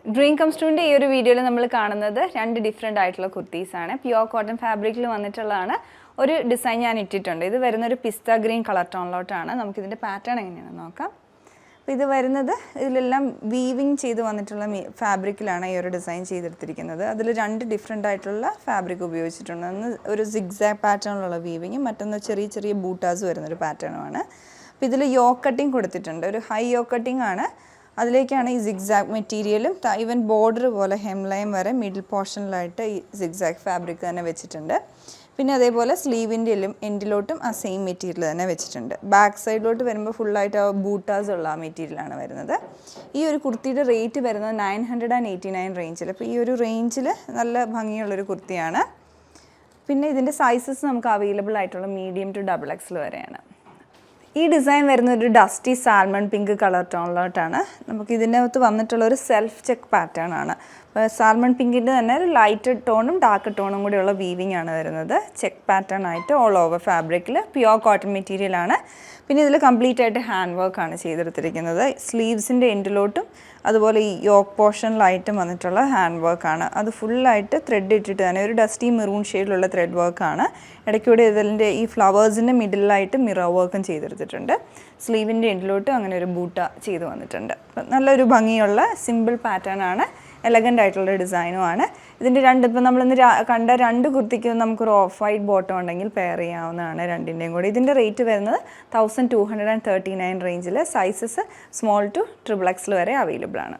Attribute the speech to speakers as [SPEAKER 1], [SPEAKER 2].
[SPEAKER 1] Dream come സ്റ്റുഡിൻ്റെ ഈ ഒരു വീഡിയോയിൽ നമ്മൾ കാണുന്നത് രണ്ട് ഡിഫറെൻ്റ് ആയിട്ടുള്ള കുർത്തീസാണ്. പ്യുവർ കോട്ടൺ ഫാബ്രിക്കിൽ വന്നിട്ടുള്ളതാണ്. ഒരു ഡിസൈൻ ഞാൻ ഇട്ടിട്ടുണ്ട്. ഇത് വരുന്നൊരു പിസ്ത ഗ്രീൻ കളർ ടോണിലോട്ടാണ്. നമുക്കിതിൻ്റെ പാറ്റേൺ എങ്ങനെയാണെന്ന് നോക്കാം. അപ്പോൾ ഇത് വരുന്നത് ഇതിലെല്ലാം വീവിങ് ചെയ്ത് വന്നിട്ടുള്ള ഫാബ്രിക്കിലാണ് ഈ ഒരു ഡിസൈൻ ചെയ്തെടുത്തിരിക്കുന്നത്. അതിൽ രണ്ട് ഡിഫറെൻ്റ് ആയിട്ടുള്ള ഫാബ്രിക് ഉപയോഗിച്ചിട്ടുണ്ട്. ഒന്ന് ഒരു സിഗ്സാഗ് പാറ്റേണിലുള്ള വീവിങ്ങും മറ്റൊന്ന് ചെറിയ ചെറിയ ബൂട്ടാസ് വരുന്നൊരു പാറ്റേണുമാണ്. അപ്പോൾ ഇതിൽ യോക്ക് കട്ടിങ് കൊടുത്തിട്ടുണ്ട്. ഒരു ഹൈ യോക്ക് കട്ടിങ് ആണ്. അതിലേക്കാണ് ഈ സിഗ്സാഗ് മെറ്റീരിയലും ഈവൻ ബോർഡർ പോലെ ഹെംലൈൻ വരെ മിഡിൽ പോർഷനിലായിട്ട് ഈ സിഗ്സാഗ് ഫാബ്രിക് തന്നെ വെച്ചിട്ടുണ്ട്. പിന്നെ അതേപോലെ സ്ലീവിൻ്റെ എൻഡിലോട്ടും ആ സെയിം മെറ്റീരിയൽ തന്നെ വെച്ചിട്ടുണ്ട്. ബാക്ക് സൈഡിലോട്ട് വരുമ്പോൾ ഫുള്ളായിട്ട് ആ ബൂട്ടാസ് ഉള്ള ആ മെറ്റീരിയലാണ് വരുന്നത്. ഈ ഒരു കുർത്തിയുടെ റേറ്റ് വരുന്നത് 989 റേഞ്ചിൽ. അപ്പോൾ ഈ ഒരു റേഞ്ചിൽ നല്ല ഭംഗിയുള്ളൊരു കുർത്തിയാണ്. പിന്നെ ഇതിൻ്റെ സൈസസ് നമുക്ക് അവൈലബിൾ ആയിട്ടുള്ള മീഡിയം ടു XXL വരെയാണ്. ഈ ഡിസൈൻ വരുന്ന ഒരു ഡസ്റ്റി സാൽമൺ പിങ്ക് കളർ ടോണിലോട്ടാണ്. നമുക്ക് ഇതിനകത്ത് വന്നിട്ടുള്ള ഒരു സെൽഫ് ചെക്ക് പാറ്റേൺ ആണ്. സാൽമൺ പിങ്കിൻ്റെ തന്നെ ഒരു ലൈറ്റ് ടോണും ഡാർക്ക് ടോണും കൂടെയുള്ള വീവിങ് ആണ് വരുന്നത്. ചെക്ക് പാറ്റേൺ ആയിട്ട് ഓൾ ഓവർ ഫാബ്രിക്കിൽ പ്യുവർ കോട്ടൺ മെറ്റീരിയലാണ്. പിന്നെ ഇതിൽ കംപ്ലീറ്റ് ആയിട്ട് ഹാൻഡ് വർക്കാണ് ചെയ്തെടുത്തിരിക്കുന്നത്. സ്ലീവ്സിൻ്റെ എൻഡിലോട്ടും അതുപോലെ ഈ യോക്ക് പോർഷനിലായിട്ടും വന്നിട്ടുള്ള ഹാൻഡ് വർക്കാണ്. അത് ഫുള്ളായിട്ട് ത്രെഡ് ഇട്ടിട്ട് തന്നെ ഒരു ഡസ്റ്റി മെറൂൺ ഷെയ്ഡിലുള്ള ത്രെഡ് വർക്കാണ്. ഇടയ്ക്കൂടെ ഇതിൻ്റെ ഈ ഫ്ലവേഴ്സിൻ്റെ മിഡിലായിട്ട് മിറർ വർക്കും ചെയ്തെടുത്തിട്ടുണ്ട്. സ്ലീവിൻ്റെ എൻഡിലോട്ടും അങ്ങനെ ഒരു ബൂട്ട ചെയ്ത് വന്നിട്ടുണ്ട്. നല്ലൊരു ഭംഗിയുള്ള സിമ്പിൾ പാറ്റേൺ ആണ്. എലഗൻ്റ് ആയിട്ടുള്ള ഡിസൈനുമാണ്. ഇതിൻ്റെ ഇപ്പം നമ്മളിന്ന് കണ്ട രണ്ട് കുർത്തിക്കും നമുക്കൊരു ഓഫ് വൈറ്റ് ബോട്ടം ഉണ്ടെങ്കിൽ പെയർ ചെയ്യാവുന്നതാണ് രണ്ടിൻ്റെയും കൂടി. ഇതിൻ്റെ റേറ്റ് വരുന്നത് 1239 റേഞ്ചിൽ. സൈസസ് സ്മോൾ ടു XXL വരെ അവൈലബിൾ ആണ്.